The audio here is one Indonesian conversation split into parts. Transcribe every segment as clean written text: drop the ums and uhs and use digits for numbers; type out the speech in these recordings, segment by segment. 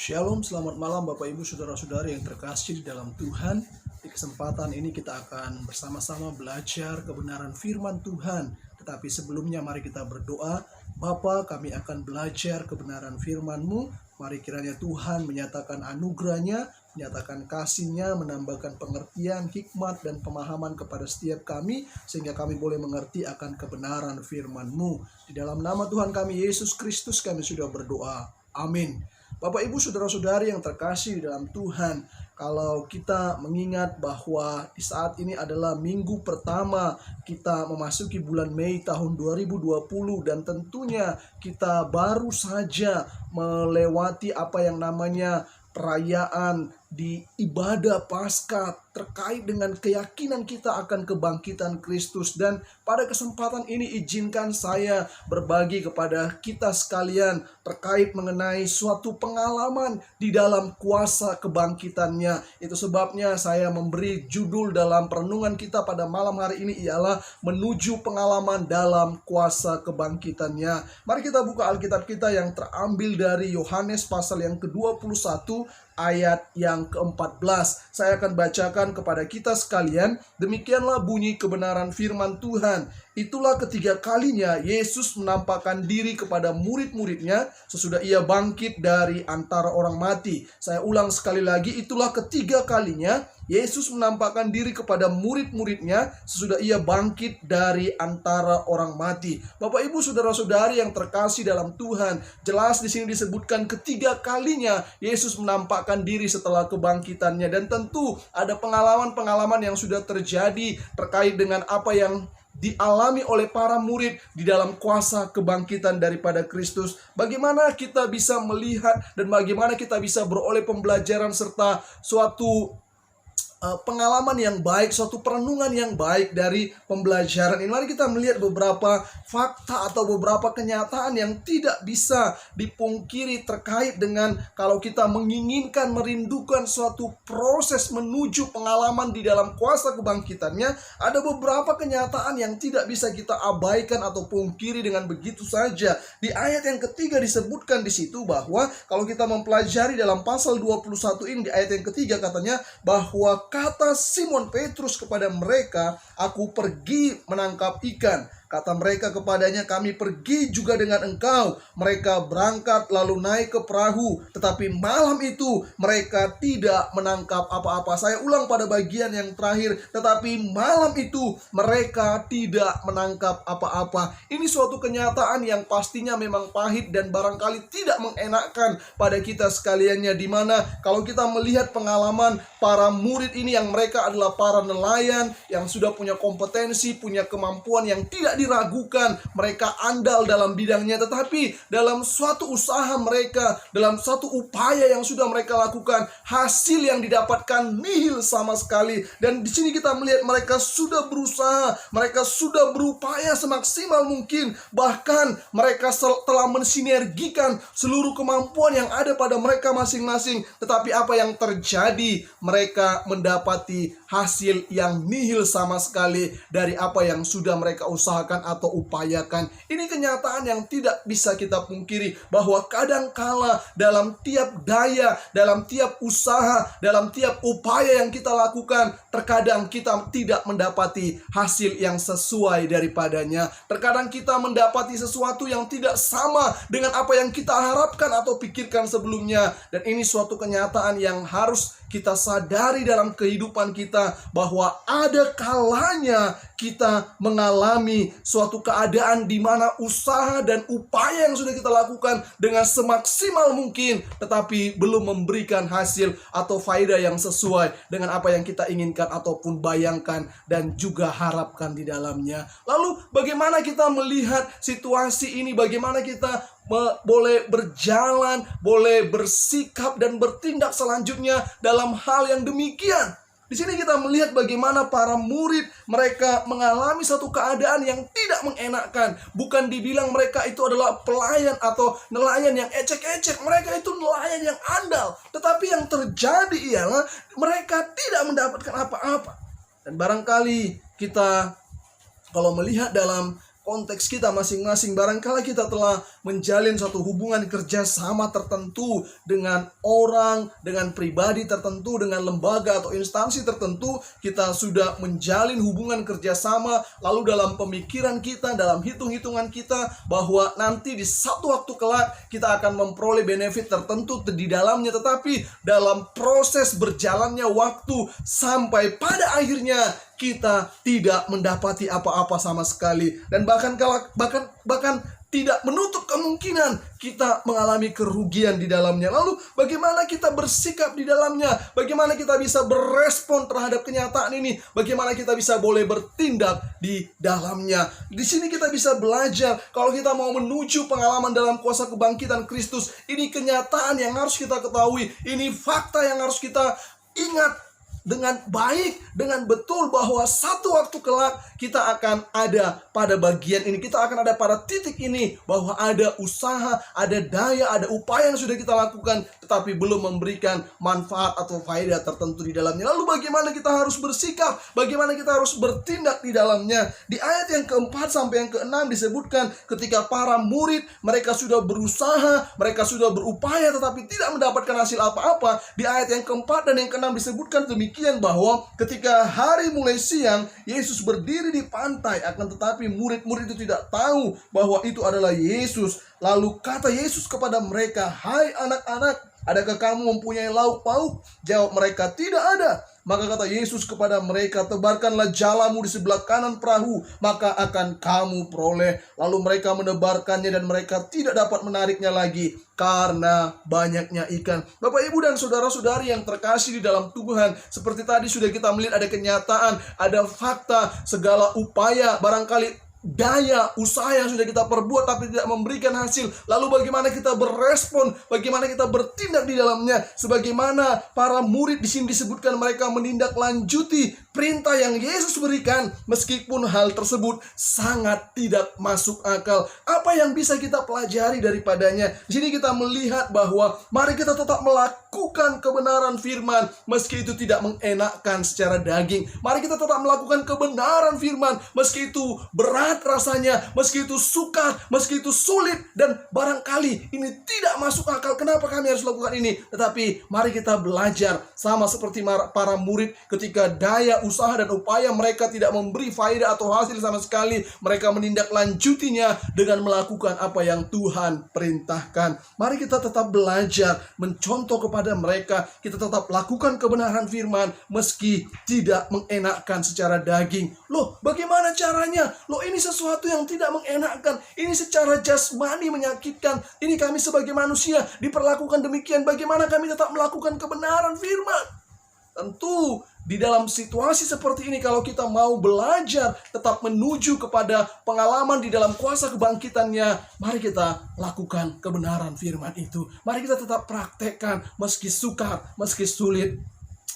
Shalom, selamat malam Bapak Ibu Saudara-saudari yang terkasih di dalam Tuhan. Di kesempatan ini kita akan bersama-sama belajar kebenaran firman Tuhan. Tetapi sebelumnya mari kita berdoa. Bapa, kami akan belajar kebenaran firman-Mu. Mari kiranya Tuhan menyatakan anugerah-Nya, menyatakan kasih-Nya, menambahkan pengertian, hikmat, dan pemahaman kepada setiap kami, sehingga kami boleh mengerti akan kebenaran firman-Mu. Di dalam nama Tuhan kami, Yesus Kristus, kami sudah berdoa. Amin. Bapak Ibu Saudara-saudari yang terkasih di dalam Tuhan, kalau kita mengingat bahwa di saat ini adalah minggu pertama kita memasuki bulan Mei tahun 2020, dan tentunya kita baru saja melewati apa yang namanya perayaan di ibadah Paskah terkait dengan keyakinan kita akan kebangkitan Kristus. Dan pada kesempatan ini izinkan saya berbagi kepada kita sekalian terkait mengenai suatu pengalaman di dalam kuasa kebangkitannya. Itu sebabnya saya memberi judul dalam perenungan kita pada malam hari ini ialah menuju pengalaman dalam kuasa kebangkitannya. Mari kita buka Alkitab kita yang terambil dari Yohanes pasal yang ke-21 ayat yang ke-14. Saya akan bacakan kepada kita sekalian. Demikianlah bunyi kebenaran firman Tuhan. Itulah ketiga kalinya Yesus menampakkan diri kepada murid-muridnya sesudah ia bangkit dari antara orang mati. Saya ulang sekali lagi, itulah ketiga kalinya Yesus menampakkan diri kepada murid-muridnya sesudah ia bangkit dari antara orang mati. Bapak Ibu Saudara-saudari yang terkasih dalam Tuhan, jelas di sini disebutkan ketiga kalinya Yesus menampakkan diri setelah kebangkitannya, dan tentu ada pengalaman-pengalaman yang sudah terjadi terkait dengan apa yang dialami oleh para murid di dalam kuasa kebangkitan daripada Kristus. Bagaimana kita bisa melihat dan bagaimana kita bisa beroleh pembelajaran serta suatu pengalaman yang baik, suatu perenungan yang baik dari pembelajaran ini. Mari kita melihat beberapa fakta atau beberapa kenyataan yang tidak bisa dipungkiri terkait dengan kalau kita menginginkan, merindukan suatu proses menuju pengalaman di dalam kuasa kebangkitannya. Ada beberapa kenyataan yang tidak bisa kita abaikan atau pungkiri dengan begitu saja. Di ayat yang ketiga disebutkan di situ bahwa kalau kita mempelajari dalam pasal 21 ini, di ayat yang ketiga katanya bahwa kata Simon Petrus kepada mereka, "Aku pergi menangkap ikan." Kata mereka kepadanya, "Kami pergi juga dengan engkau." Mereka berangkat lalu naik ke perahu, tetapi malam itu mereka tidak menangkap apa-apa. Saya ulang pada bagian yang terakhir, tetapi malam itu mereka tidak menangkap apa-apa. Ini suatu kenyataan yang pastinya memang pahit dan barangkali tidak mengenakkan pada kita sekaliannya, di mana kalau kita melihat pengalaman para murid ini yang mereka adalah para nelayan yang sudah punya kompetensi, punya kemampuan yang tidak diragukan, mereka andal dalam bidangnya, tetapi dalam suatu usaha mereka, dalam suatu upaya yang sudah mereka lakukan, hasil yang didapatkan nihil sama sekali. Dan di sini kita melihat mereka sudah berusaha, mereka sudah berupaya semaksimal mungkin, bahkan mereka telah mensinergikan seluruh kemampuan yang ada pada mereka masing-masing, tetapi apa yang terjadi? Mereka mendapati hasil yang nihil sama sekali dari apa yang sudah mereka usahakan atau upayakan. Ini kenyataan yang tidak bisa kita pungkiri, bahwa kadangkala dalam tiap daya, dalam tiap usaha, dalam tiap upaya yang kita lakukan, terkadang kita tidak mendapati hasil yang sesuai daripadanya. Terkadang kita mendapati sesuatu yang tidak sama dengan apa yang kita harapkan atau pikirkan sebelumnya. Dan ini suatu kenyataan yang harus kita sadari dalam kehidupan kita, bahwa ada kalanya kita mengalami suatu keadaan di mana usaha dan upaya yang sudah kita lakukan dengan semaksimal mungkin, tetapi belum memberikan hasil atau faedah yang sesuai dengan apa yang kita inginkan ataupun bayangkan dan juga harapkan di dalamnya. Lalu bagaimana kita melihat situasi ini? Bagaimana kita boleh berjalan, boleh bersikap dan bertindak selanjutnya dalam hal yang demikian? Di sini kita melihat bagaimana para murid mereka mengalami satu keadaan yang tidak mengenakkan. Bukan dibilang mereka itu adalah pelayan atau nelayan yang ecek-ecek, mereka itu nelayan yang andal. Tetapi yang terjadi ialah mereka tidak mendapatkan apa-apa. Dan barangkali kita kalau melihat dalam konteks kita masing-masing. Barangkali kita telah menjalin suatu hubungan kerjasama tertentu dengan orang, dengan pribadi tertentu, dengan lembaga atau instansi tertentu. Kita sudah menjalin hubungan kerjasama, lalu dalam pemikiran kita, dalam hitung-hitungan kita, bahwa nanti di satu waktu kelak kita akan memperoleh benefit tertentu di dalamnya. Tetapi dalam proses berjalannya waktu sampai pada akhirnya kita tidak mendapati apa-apa sama sekali, dan bahkan tidak menutup kemungkinan kita mengalami kerugian di dalamnya. Lalu bagaimana kita bersikap di dalamnya? Bagaimana kita bisa berespon terhadap kenyataan ini? Bagaimana kita bisa boleh bertindak di dalamnya? Di sini kita bisa belajar kalau kita mau menuju pengalaman dalam kuasa kebangkitan Kristus. Ini kenyataan yang harus kita ketahui. Ini fakta yang harus kita ingat dengan baik, dengan betul, bahwa satu waktu kelak kita akan ada pada bagian ini. Kita akan ada pada titik ini, bahwa ada usaha, ada daya, ada upaya yang sudah kita lakukan, tetapi belum memberikan manfaat atau faedah tertentu di dalamnya. Lalu bagaimana kita harus bersikap? Bagaimana kita harus bertindak di dalamnya? Di ayat yang keempat sampai yang keenam disebutkan ketika para murid, mereka sudah berusaha, mereka sudah berupaya, tetapi tidak mendapatkan hasil apa-apa. Di ayat yang keempat dan yang keenam disebutkan demikian, bahwa ketika hari mulai siang, Yesus berdiri di pantai, akan tetapi murid-murid itu tidak tahu bahwa itu adalah Yesus. Lalu kata Yesus kepada mereka, "Hai anak-anak, adakah kamu mempunyai lauk pauk?" Jawab mereka, "Tidak ada." Maka kata Yesus kepada mereka, "Tebarkanlah jalamu di sebelah kanan perahu, maka akan kamu peroleh." Lalu mereka menebarkannya dan mereka tidak dapat menariknya lagi karena banyaknya ikan. Bapak, Ibu, dan saudara-saudari yang terkasih di dalam Tuhan, seperti tadi sudah kita melihat ada kenyataan, ada fakta, segala upaya, barangkali daya, usaha yang sudah kita perbuat tapi tidak memberikan hasil. Lalu bagaimana kita berespon, bagaimana kita bertindak di dalamnya? Sebagaimana para murid di sini disebutkan, mereka menindaklanjuti perintah yang Yesus berikan, meskipun hal tersebut sangat tidak masuk akal. Apa yang bisa kita pelajari daripadanya? Di sini kita melihat bahwa mari kita tetap melakukan kebenaran firman, meski itu tidak mengenakkan secara daging. Mari kita tetap melakukan kebenaran firman, meski itu berat rasanya, meski itu sukar, meski itu sulit, dan barangkali ini tidak masuk akal. Kenapa kami harus lakukan ini? Tetapi mari kita belajar sama seperti para murid, ketika daya, usaha, dan upaya mereka tidak memberi faedah atau hasil sama sekali, mereka menindaklanjutinya dengan melakukan apa yang Tuhan perintahkan. Mari kita tetap belajar mencontoh kepada mereka. Kita tetap lakukan kebenaran firman meski tidak mengenakkan secara daging. Loh, bagaimana caranya? Loh, ini sesuatu yang tidak mengenakkan. Ini secara jasmani menyakitkan. Ini kami sebagai manusia diperlakukan demikian. Bagaimana kami tetap melakukan kebenaran firman? Tentu di dalam situasi seperti ini, kalau kita mau belajar tetap menuju kepada pengalaman di dalam kuasa kebangkitannya, mari kita lakukan kebenaran firman itu. Mari kita tetap praktekkan meski sukar, meski sulit.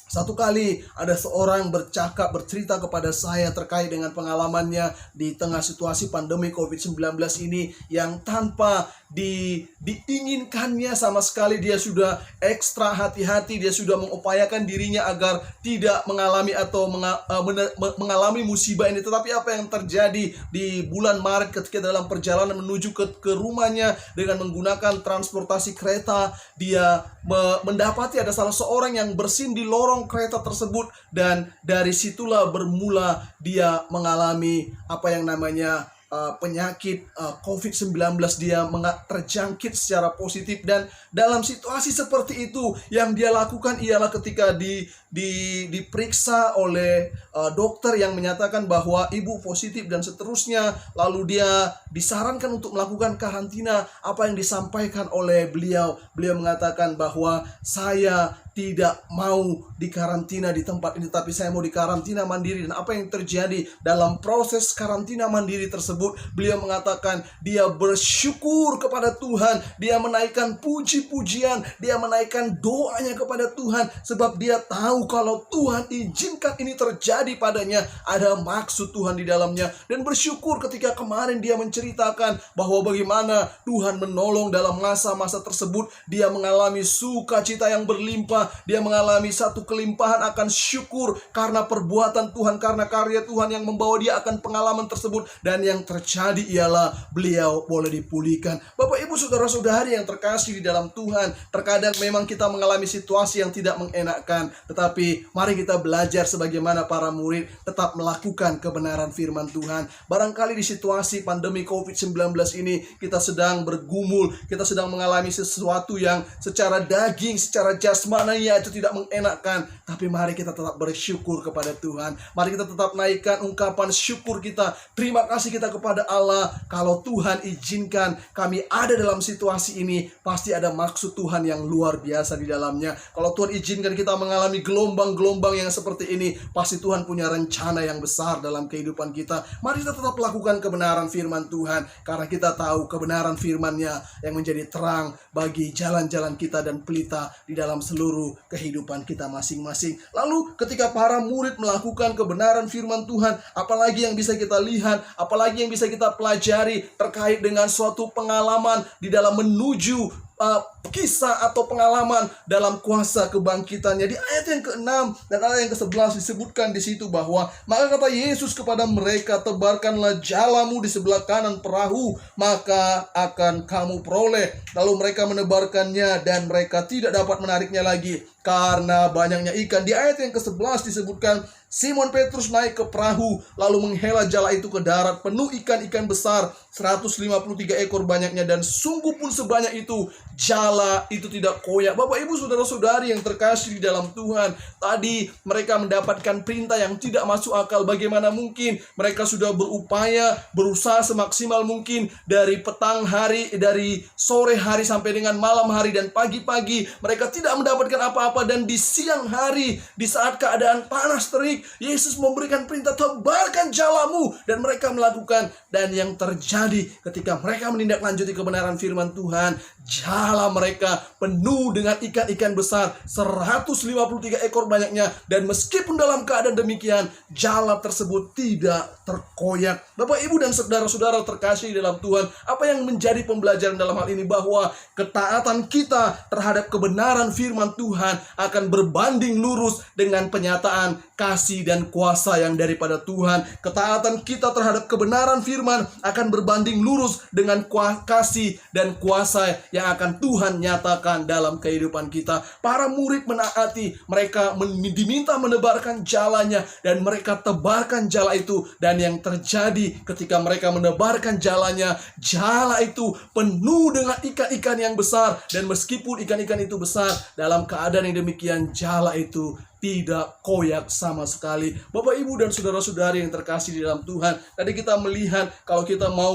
Satu kali ada seorang bercerita kepada saya terkait dengan pengalamannya di tengah situasi pandemi COVID-19 ini, yang tanpa diinginkannya sama sekali dia sudah ekstra hati-hati, dia sudah mengupayakan dirinya agar tidak mengalami atau mengalami musibah ini. Tetapi apa yang terjadi di bulan Maret ketika dalam perjalanan menuju ke rumahnya dengan menggunakan transportasi kereta, dia mendapati ada salah seorang yang bersin di lorong kereta tersebut, dan dari situlah bermula dia mengalami apa yang namanya penyakit COVID-19. Dia terjangkit secara positif, dan dalam situasi seperti itu yang dia lakukan ialah ketika diperiksa oleh dokter yang menyatakan bahwa ibu positif dan seterusnya, lalu dia disarankan untuk melakukan karantina. Apa yang disampaikan oleh beliau mengatakan bahwa saya tidak mau dikarantina di tempat ini, tapi saya mau dikarantina mandiri. Dan apa yang terjadi dalam proses karantina mandiri tersebut, beliau mengatakan dia bersyukur kepada Tuhan, dia menaikkan puji-pujian, dia menaikkan doanya kepada Tuhan, sebab dia tahu kalau Tuhan izinkan ini terjadi padanya, ada maksud Tuhan di dalamnya. Dan bersyukur ketika kemarin dia menceritakan bahwa bagaimana Tuhan menolong dalam masa-masa tersebut. Dia mengalami sukacita yang berlimpah, dia mengalami satu kelimpahan akan syukur karena perbuatan Tuhan, karena karya Tuhan yang membawa dia akan pengalaman tersebut. Dan yang terjadi ialah beliau boleh dipulihkan. Bapak Ibu saudara-saudari yang terkasih di dalam Tuhan, terkadang memang kita mengalami situasi yang tidak mengenakkan, tetapi mari kita belajar sebagaimana para murid tetap melakukan kebenaran firman Tuhan. Barangkali di situasi pandemi COVID-19 ini kita sedang bergumul, kita sedang mengalami sesuatu yang secara daging, secara jasmani itu tidak mengenakkan, tapi mari kita tetap bersyukur kepada Tuhan. Mari kita tetap naikkan ungkapan syukur kita, terima kasih kita kepada Allah. Kalau Tuhan izinkan kami ada dalam situasi ini, pasti ada maksud Tuhan yang luar biasa di dalamnya. Kalau Tuhan izinkan kita mengalami gelombang-gelombang yang seperti ini, pasti Tuhan punya rencana yang besar dalam kehidupan kita. Mari kita tetap lakukan kebenaran firman Tuhan, karena kita tahu kebenaran firman-Nya yang menjadi terang bagi jalan-jalan kita dan pelita di dalam seluruh kehidupan kita masing-masing. Lalu ketika para murid melakukan kebenaran firman Tuhan, apalagi yang bisa kita lihat, apalagi yang bisa kita pelajari terkait dengan suatu pengalaman di dalam menuju kisah atau pengalaman dalam kuasa kebangkitannya. Di ayat yang ke-6 dan ayat yang ke-11 disebutkan di situ bahwa maka kata Yesus kepada mereka, tebarkanlah jalamu di sebelah kanan perahu, maka akan kamu peroleh. Lalu mereka menebarkannya dan mereka tidak dapat menariknya lagi karena banyaknya ikan. Di ayat yang ke-11 disebutkan Simon Petrus naik ke perahu, lalu menghela jala itu ke darat, penuh ikan-ikan besar, 153 ekor banyaknya, dan sungguh pun sebanyak itu, jala itu tidak koyak. Bapak Ibu saudara-saudari yang terkasih di dalam Tuhan, tadi mereka mendapatkan perintah yang tidak masuk akal. Bagaimana mungkin mereka sudah berupaya, berusaha semaksimal mungkin dari petang hari, dari sore hari sampai dengan malam hari dan pagi-pagi, mereka tidak mendapatkan apa-apa. Dan di siang hari, di saat keadaan panas terik, Yesus memberikan perintah, tebarkan jalamu, dan mereka melakukan. Dan yang terjadi ketika mereka menindaklanjuti kebenaran firman Tuhan, jala mereka penuh dengan ikan-ikan besar, 153 ekor banyaknya. Dan meskipun dalam keadaan demikian, jala tersebut tidak terkoyak. Bapak Ibu dan saudara-saudara terkasih dalam Tuhan, apa yang menjadi pembelajaran dalam hal ini? Bahwa ketaatan kita terhadap kebenaran firman Tuhan akan berbanding lurus dengan penyataan kasih dan kuasa yang daripada Tuhan. Ketaatan kita terhadap kebenaran firman akan berbanding lurus dengan kasih dan kuasa yang akan Tuhan nyatakan dalam kehidupan kita. Para murid menaati, mereka diminta menebarkan jalanya, dan mereka tebarkan jala itu. Dan yang terjadi ketika mereka menebarkan jalanya, jala itu penuh dengan ikan-ikan yang besar. Dan meskipun ikan-ikan itu besar, dalam keadaan yang demikian, jala itu tidak koyak sama sekali. Bapak Ibu dan saudara-saudari yang terkasih di dalam Tuhan, tadi kita melihat kalau kita mau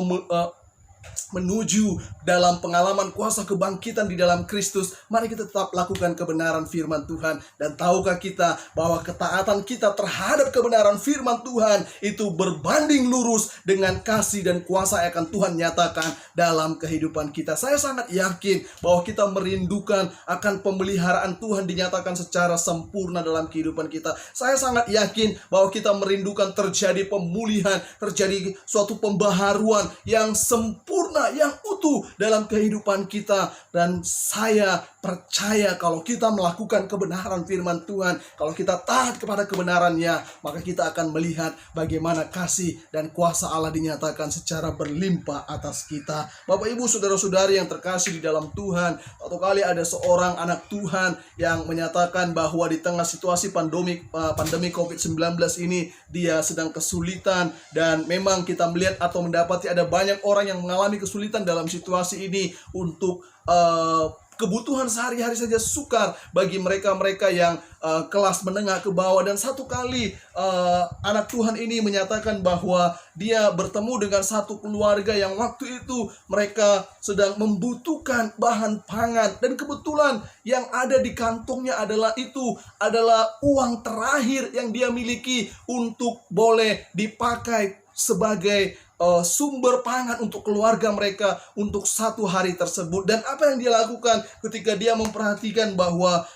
menuju dalam pengalaman kuasa kebangkitan di dalam Kristus, mari kita tetap lakukan kebenaran firman Tuhan. Dan tahukah kita bahwa ketaatan kita terhadap kebenaran firman Tuhan itu berbanding lurus dengan kasih dan kuasa yang akan Tuhan nyatakan dalam kehidupan kita. Saya sangat yakin bahwa kita merindukan akan pemeliharaan Tuhan dinyatakan secara sempurna dalam kehidupan kita. Saya sangat yakin bahwa kita merindukan terjadi pemulihan, terjadi suatu pembaharuan yang sempurna, yang utuh dalam kehidupan kita. Dan saya percaya kalau kita melakukan kebenaran firman Tuhan, kalau kita taat kepada kebenarannya, maka kita akan melihat bagaimana kasih dan kuasa Allah dinyatakan secara berlimpah atas kita. Bapak Ibu saudara-saudari yang terkasih di dalam Tuhan, suatu kali ada seorang anak Tuhan yang menyatakan bahwa di tengah situasi pandemi COVID-19 ini, dia sedang kesulitan. Dan memang kita melihat atau mendapati ada banyak orang yang mengalami kesulitan dalam situasi ini untuk kebutuhan sehari-hari saja sukar bagi mereka-mereka yang kelas menengah ke bawah. Dan satu kali anak Tuhan ini menyatakan bahwa dia bertemu dengan satu keluarga yang waktu itu mereka sedang membutuhkan bahan pangan, dan kebetulan yang ada di kantongnya adalah uang terakhir yang dia miliki untuk boleh dipakai sebagai sumber pangan untuk keluarga mereka untuk satu hari tersebut. Dan apa yang dia lakukan ketika dia memperhatikan bahwa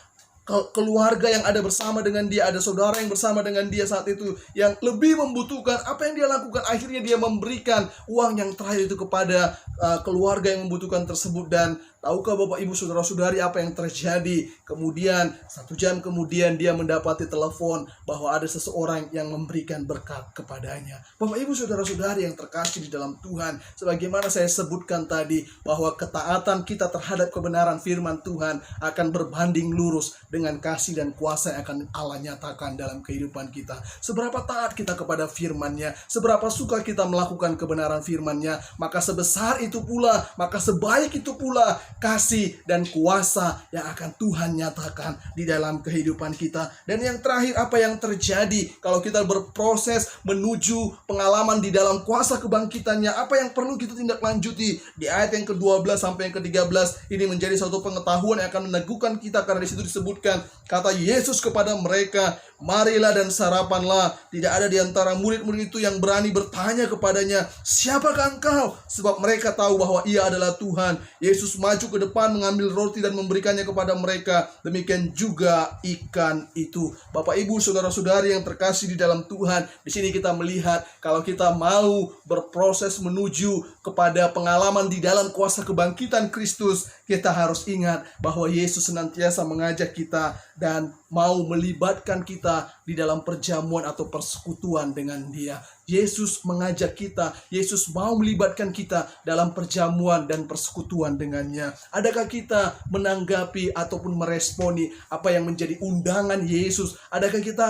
keluarga yang ada bersama dengan dia, ada saudara yang bersama dengan dia saat itu yang lebih membutuhkan. Apa yang dia lakukan? Akhirnya dia memberikan uang yang terakhir itu kepada keluarga yang membutuhkan tersebut. Dan tahukah Bapak Ibu Saudara-saudari apa yang terjadi? Kemudian 1 jam kemudian dia mendapati telepon bahwa ada seseorang yang memberikan berkat kepadanya. Bapak Ibu Saudara-saudari yang terkasih di dalam Tuhan, sebagaimana saya sebutkan tadi, bahwa ketaatan kita terhadap kebenaran firman Tuhan akan berbanding lurus dengan kasih dan kuasa yang akan Allah nyatakan dalam kehidupan kita. Seberapa taat kita kepada firman-Nya, seberapa suka kita melakukan kebenaran firman-Nya, maka sebesar itu pula, maka sebaik itu pula kasih dan kuasa yang akan Tuhan nyatakan di dalam kehidupan kita. Dan yang terakhir, apa yang terjadi kalau kita berproses menuju pengalaman di dalam kuasa kebangkitannya? Apa yang perlu kita tindak lanjuti? Di ayat yang ke-12 sampai yang ke-13 ini menjadi suatu pengetahuan yang akan meneguhkan kita, karena di situ disebutkan, kata Yesus kepada mereka, marilah dan sarapanlah. Tidak ada di antara murid-murid itu yang berani bertanya kepadanya, siapakah engkau? Sebab mereka tahu bahwa ia adalah Tuhan. Yesus maju ke depan mengambil roti dan memberikannya kepada mereka. Demikian juga ikan itu. Bapak Ibu Saudara-saudari yang terkasih di dalam Tuhan, di sini kita melihat kalau kita mau berproses menuju kepada pengalaman di dalam kuasa kebangkitan Kristus, kita harus ingat bahwa Yesus senantiasa mengajak kita dan mau melibatkan kita di dalam perjamuan atau persekutuan dengan Dia. Yesus mengajak kita, Yesus mau melibatkan kita dalam perjamuan dan persekutuan dengannya. Adakah kita menanggapi ataupun meresponi apa yang menjadi undangan Yesus? Adakah kita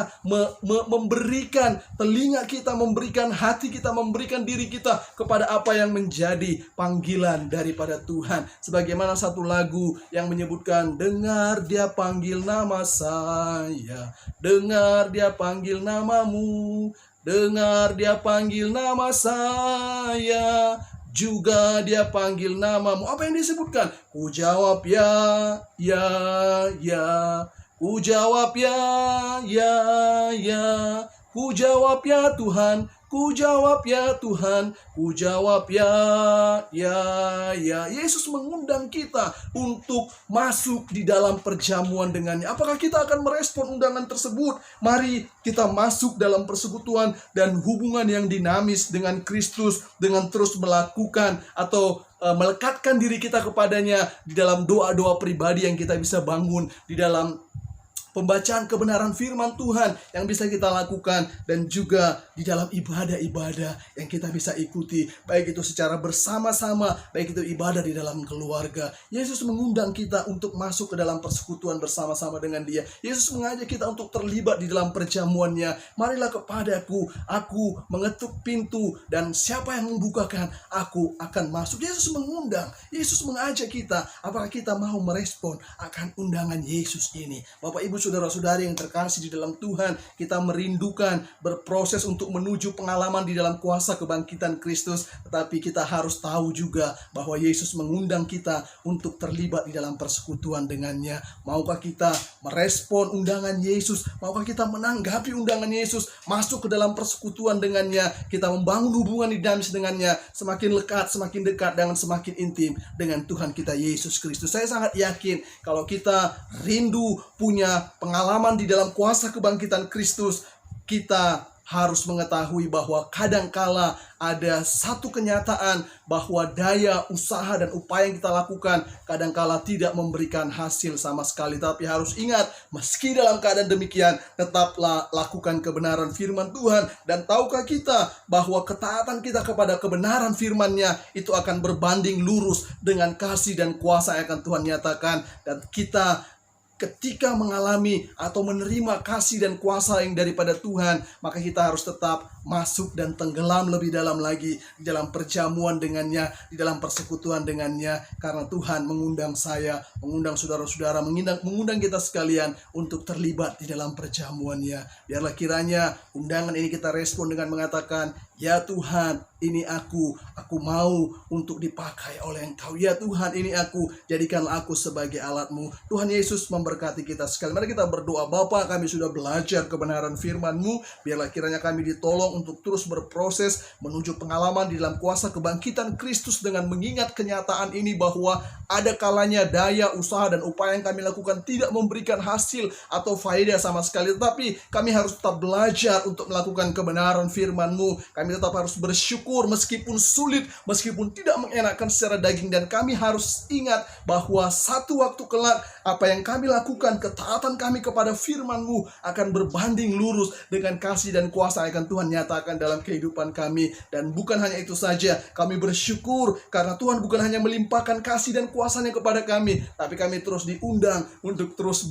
memberikan telinga kita, memberikan hati kita, memberikan diri kita kepada apa yang menjadi panggilan daripada Tuhan? Sebagaimana satu lagu yang menyebutkan, dengar dia panggil nama saya, dengar dia panggil namamu, dengar dia panggil nama saya, juga dia panggil namamu. Apa yang disebutkan? Ku jawab ya, ya, ya. Ku jawab ya, ya, ya. Ku jawab ya Tuhan, ku jawab ya Tuhan, ku jawab ya, ya, ya. Yesus mengundang kita untuk masuk di dalam perjamuan dengannya. Apakah kita akan merespon undangan tersebut? Mari kita masuk dalam persekutuan dan hubungan yang dinamis dengan Kristus, dengan terus melakukan atau melekatkan diri kita kepadanya di dalam doa-doa pribadi yang kita bisa bangun, di dalam pembacaan kebenaran firman Tuhan yang bisa kita lakukan, dan juga di dalam ibadah-ibadah yang kita bisa ikuti, baik itu secara bersama-sama, baik itu ibadah di dalam keluarga. Yesus mengundang kita untuk masuk ke dalam persekutuan bersama-sama dengan Dia. Yesus mengajak kita untuk terlibat di dalam perjamuannya. Marilah kepadaku, aku mengetuk pintu, dan siapa yang membukakan, aku akan masuk. Yesus mengundang, Yesus mengajak kita. Apakah kita mau merespon akan undangan Yesus ini? Bapak Ibu Saudara-saudari yang terkasih di dalam Tuhan, kita merindukan berproses untuk menuju pengalaman di dalam kuasa kebangkitan Kristus, tetapi kita harus tahu juga bahwa Yesus mengundang kita untuk terlibat di dalam persekutuan dengannya. Maukah kita merespon undangan Yesus? Maukah kita menanggapi undangan Yesus, masuk ke dalam persekutuan dengannya? Kita membangun hubungan dinamis dengannya, semakin lekat, semakin dekat, dan semakin intim dengan Tuhan kita Yesus Kristus. Saya sangat yakin kalau kita rindu punya pengalaman di dalam kuasa kebangkitan Kristus, kita harus mengetahui bahwa kadangkala ada satu kenyataan bahwa daya, usaha, dan upaya yang kita lakukan kadangkala tidak memberikan hasil sama sekali. Tapi harus ingat, meski dalam keadaan demikian, tetaplah lakukan kebenaran firman Tuhan. Dan tahukah kita bahwa ketaatan kita kepada kebenaran firman-Nya itu akan berbanding lurus dengan kasih dan kuasa yang akan Tuhan nyatakan. Dan kita ketika mengalami atau menerima kasih dan kuasa yang daripada Tuhan, maka kita harus tetap masuk dan tenggelam lebih dalam lagi di dalam perjamuan dengannya, di dalam persekutuan dengannya. Karena Tuhan mengundang saya, mengundang saudara-saudara, mengundang kita sekalian untuk terlibat di dalam perjamuannya. Biarlah kiranya undangan ini kita respon dengan mengatakan, ya Tuhan, ini aku mau untuk dipakai oleh Engkau. Ya Tuhan, ini aku, jadikanlah aku sebagai alat-Mu. Tuhan Yesus memberkati memberkati kita sekali. Mari kita berdoa. Bapa, kami sudah belajar kebenaran firman-Mu. Biarlah kiranya kami ditolong untuk terus berproses menuju pengalaman di dalam kuasa kebangkitan Kristus, dengan mengingat kenyataan ini bahwa ada kalanya daya, usaha, dan upaya yang kami lakukan tidak memberikan hasil atau faedah sama sekali. Tetapi kami harus tetap belajar untuk melakukan kebenaran firman-Mu. Kami tetap harus bersyukur meskipun sulit, meskipun tidak mengenakan secara daging. Dan kami harus ingat bahwa satu waktu kelak apa yang kami lakukan, ketaatan kami kepada firman-Mu akan berbanding lurus dengan kasih dan kuasa yang akan Tuhan nyatakan dalam kehidupan kami. Dan bukan hanya itu saja, kami bersyukur karena Tuhan bukan hanya melimpahkan kasih dan kuasanya kepada kami, tapi kami terus diundang untuk terus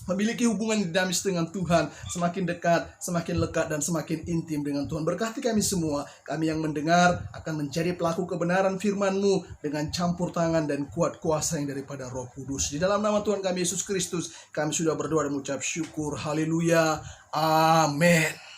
memiliki hubungan dinamis dengan Tuhan, semakin dekat, semakin lekat, dan semakin intim dengan Tuhan. Berkati kami semua, kami yang mendengar akan menjadi pelaku kebenaran firman-Mu dengan campur tangan dan kuat kuasa yang daripada Roh Kudus. Di dalam nama Tuhan kami Yesus Kristus, kami sudah berdoa dan mengucap syukur. Haleluya. Amin.